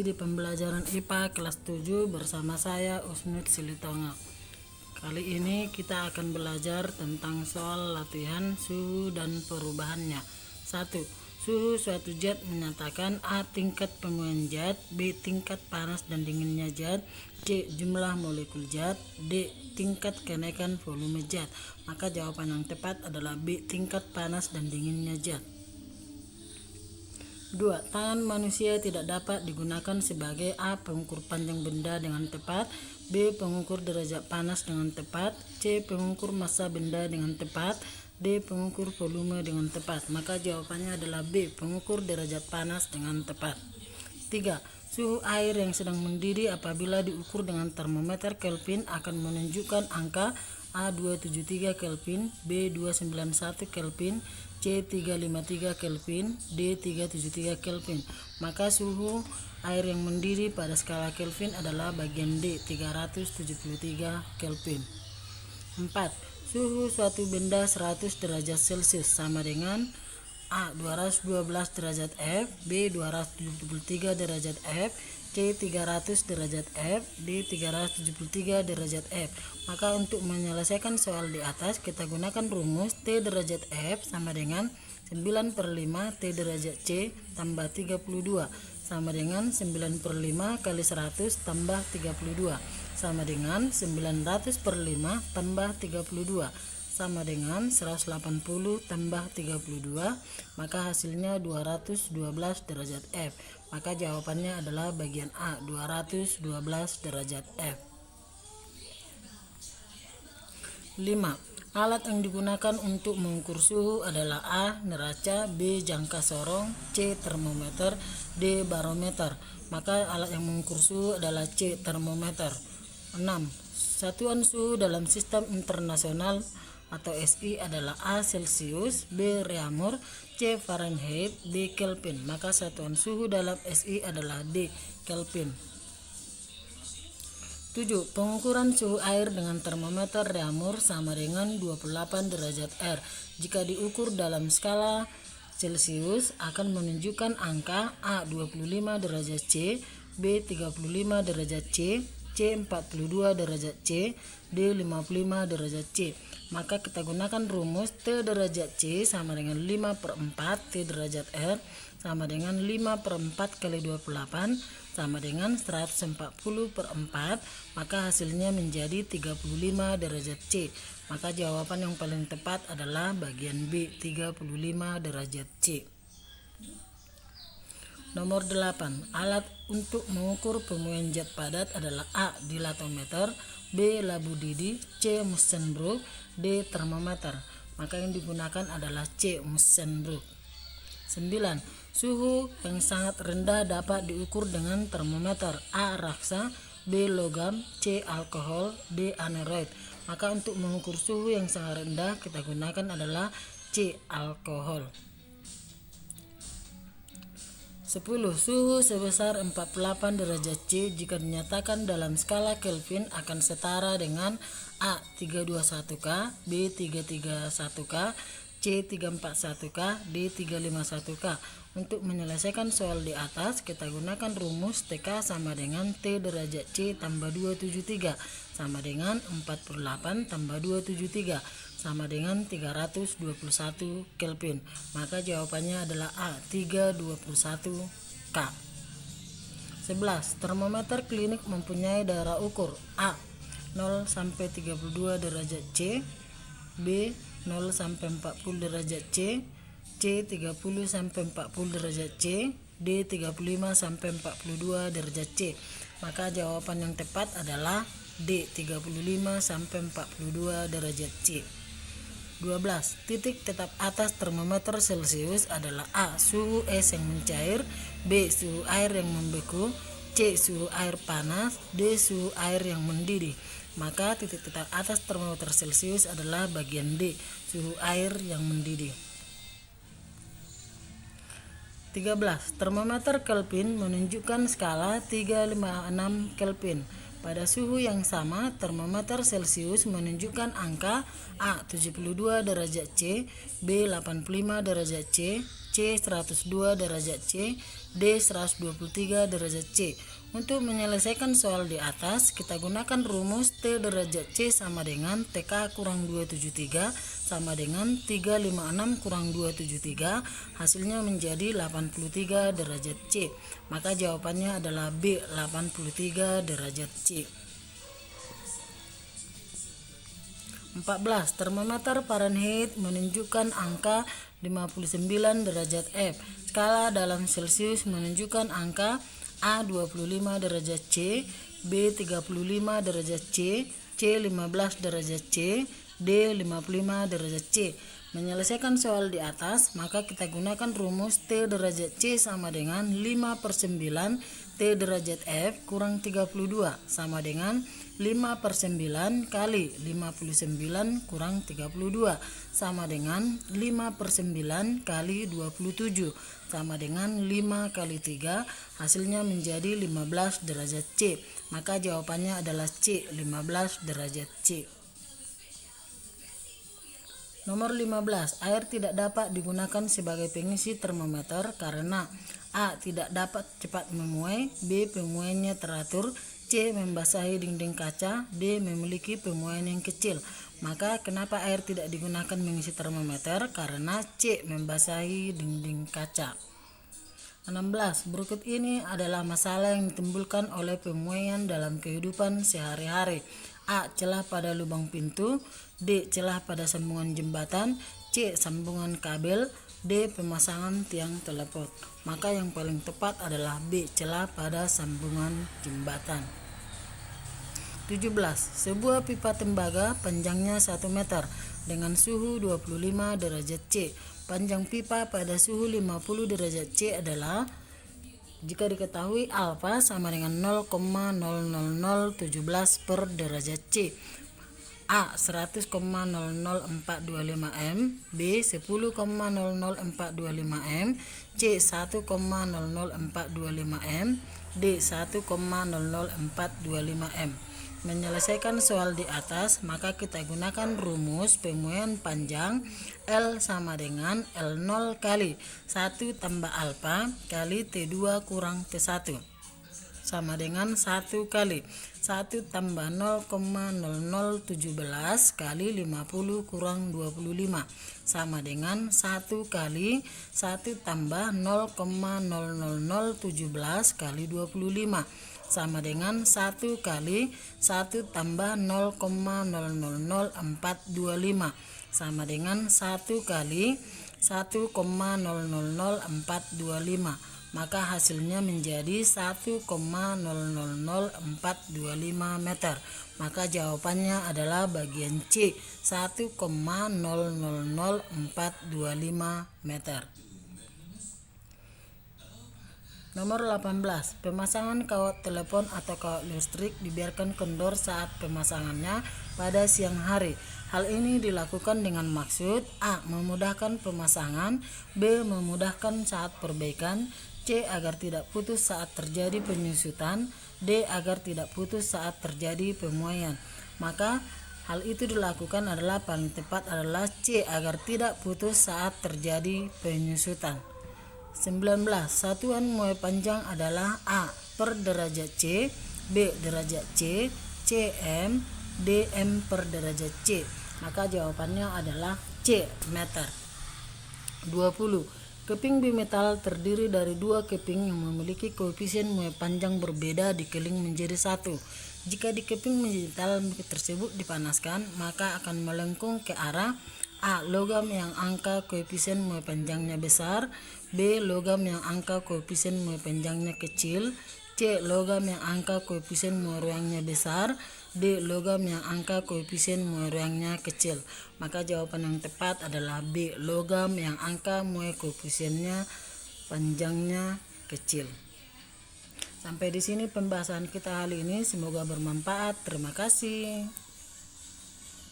kembali di pembelajaran IPA kelas 7 bersama saya Usnud Silitonga. Kali ini kita akan belajar tentang soal latihan suhu dan perubahannya. 1. Suhu suatu zat menyatakan A. Tingkat pemuaian zat, B. Tingkat panas dan dinginnya zat, C. Jumlah molekul zat, D. Tingkat kenaikan volume zat. Maka jawaban yang tepat adalah B. Tingkat panas dan dinginnya zat. 2. Tangan manusia tidak dapat digunakan sebagai A. Pengukur panjang benda dengan tepat, B. Pengukur derajat panas dengan tepat, C. Pengukur massa benda dengan tepat, D. Pengukur volume dengan tepat. Maka jawabannya adalah B. Pengukur derajat panas dengan tepat. 3. Suhu air yang sedang mendidih apabila diukur dengan termometer Kelvin akan menunjukkan angka A. 273 Kelvin, B. 291 Kelvin, C. 353 Kelvin, D. 373 Kelvin. Maka suhu air yang mendidih pada skala Kelvin adalah bagian D. 373 Kelvin. 4. Suhu suatu benda 100 derajat Celcius sama dengan A. 212 derajat F, B. 273 derajat F, C. 300 derajat F, D. 373 derajat F. Maka untuk menyelesaikan soal di atas kita gunakan rumus T derajat F sama dengan 9/5 T derajat C tambah 32 sama dengan 9/5 kali 100 tambah 32 sama dengan 900/5 tambah 32 sama dengan 180 tambah 32, maka hasilnya 212 derajat F. Maka jawabannya adalah bagian A, 212 derajat F. 5. Alat yang digunakan untuk mengukur suhu adalah A. Neraca, B. Jangka sorong, C. Termometer, D. Barometer. Maka alat yang mengukur suhu adalah C. Termometer. 6. Satuan suhu dalam sistem internasional atau SI adalah A. Celsius, B. Reaumur, C. Fahrenheit, D. Kelvin. Maka satuan suhu dalam SI adalah D. Kelvin. 7. Pengukuran suhu air dengan termometer Reaumur sama dengan 28 derajat R. Jika diukur dalam skala Celsius akan menunjukkan angka A. 25 derajat C, B. 35 derajat C, C. 42 derajat C, D. 55 derajat C. Maka kita gunakan rumus T derajat C sama dengan 5/4 T derajat R sama dengan 5/4 kali 28 sama dengan 140/4, maka hasilnya menjadi 35 derajat C. Maka jawaban yang paling tepat adalah bagian B, 35 derajat C. Nomor 8. Alat untuk mengukur pemuaian zat padat adalah A. Dilatometer, B. Labu didih, C. Munsenburg, D. Termometer. Maka yang digunakan adalah C. Munsenburg. 9. Suhu yang sangat rendah dapat diukur dengan termometer A. Raksa, B. Logam, C. Alkohol, D. Aneroid. Maka untuk mengukur suhu yang sangat rendah kita gunakan adalah C. Alkohol. 10. Suhu sebesar 48 derajat C jika dinyatakan dalam skala Kelvin akan setara dengan A. 321K, B. 331K, C. 341K, D. 351K. Untuk menyelesaikan soal di atas kita gunakan rumus TK sama dengan T derajat C tambah 273 sama dengan 48 tambah 273 sama dengan 321 Kelvin. Maka jawabannya adalah A. 321 K. 11. Termometer klinik mempunyai daerah ukur A. 0 sampai 32 derajat C, B. 0 sampai 40 derajat C, C. 30 sampai 40 derajat C, D. 35 sampai 42 derajat C. Maka jawaban yang tepat adalah D. 35 sampai 42 derajat C. 12. Titik tetap atas termometer Celsius adalah A. Suhu es yang mencair, B. Suhu air yang membeku, C. Suhu air panas, D. Suhu air yang mendidih. Maka titik tetap atas termometer Celsius adalah bagian D. Suhu air yang mendidih. 13. Termometer Kelvin menunjukkan skala 356 Kelvin. Pada suhu yang sama, termometer Celsius menunjukkan angka A. 72 derajat C, B. 85 derajat C, C 102 derajat C, D 123 derajat C. Untuk menyelesaikan soal di atas, kita gunakan rumus T derajat C sama dengan TK kurang 273 sama dengan 356 kurang 273, hasilnya menjadi 83 derajat C. Maka jawabannya adalah B, 83 derajat C. 14. Termometer Fahrenheit menunjukkan angka 59 derajat F. Skala dalam Celcius menunjukkan angka A 25 derajat C, B 35 derajat C, C 15 derajat C, D 55 derajat C. Menyelesaikan soal di atas, maka kita gunakan rumus T derajat C sama dengan 5/9 T derajat F kurang 32 sama dengan 5/9 kali 59 kurang 32 sama dengan 5/9 kali 27 sama dengan 5 kali 3, hasilnya menjadi 15 derajat C. Maka jawabannya adalah C, 15 derajat C. Nomor 15. Air tidak dapat digunakan sebagai pengisi termometer karena A. Tidak dapat cepat memuai, B. Pemuaiannya teratur, C. Membasahi dinding kaca, D. Memiliki pemuaian yang kecil. Maka kenapa air tidak digunakan mengisi termometer? Karena C. Membasahi dinding kaca. 16. Berikut ini adalah masalah yang ditimbulkan oleh pemuaian dalam kehidupan sehari-hari. A. Celah pada lubang pintu, D. Celah pada sambungan jembatan, C. Sambungan kabel, D. Pemasangan tiang telepon. Maka yang paling tepat adalah B. Celah pada sambungan jembatan. 17. Sebuah pipa tembaga panjangnya 1 meter dengan suhu 25 derajat C. Panjang pipa pada suhu 50 derajat C adalah, jika diketahui alfa sama dengan 0,00017 per derajat C. A. 100,00425 M, B. 10,00425 M, C. 1,00425 M, D. 1,00425 M. Menyelesaikan soal di atas, maka kita gunakan rumus pemuaian panjang L sama dengan L0 kali 1 tambah alfa kali T2 kurang T1 sama dengan 1 kali 1 tambah 0,0017 kali 50 kurang 25 sama dengan 1 kali 1 tambah 0,00017 kali 25 sama dengan 1 kali 1 tambah 0,000425 sama dengan 1 kali 1,00425. Maka hasilnya menjadi 1,00425 meter. Maka jawabannya adalah bagian C, 1,00425 meter. Nomor 18. Pemasangan kawat telepon atau kawat listrik dibiarkan kendor saat pemasangannya pada siang hari. Hal ini dilakukan dengan maksud A. Memudahkan pemasangan, B. Memudahkan saat perbaikan, C. Agar tidak putus saat terjadi penyusutan, D. Agar tidak putus saat terjadi pemuaian. Maka hal itu dilakukan adalah paling tepat adalah C. Agar tidak putus saat terjadi penyusutan. 19. Satuan muai panjang adalah A. Per derajat C, B. Derajat C, cm, D. M per derajat C. Maka jawabannya adalah C. Meter. 20. Keping bimetal terdiri dari 2 keping yang memiliki koefisien muai panjang berbeda dikeling menjadi 1. Jika di keping bimetal tersebut dipanaskan, maka akan melengkung ke arah A. Logam yang angka koefisien muai panjangnya besar, B. Logam yang angka koefisien muai panjangnya kecil, C. Logam yang angka koefisien muai ruangnya besar, D. Logam yang angka koefisien muai ruangnya kecil. Maka jawaban yang tepat adalah B. Logam yang angka muai koefisiennya panjangnya kecil. Sampai di sini pembahasan kita hari ini, semoga bermanfaat. Terima kasih.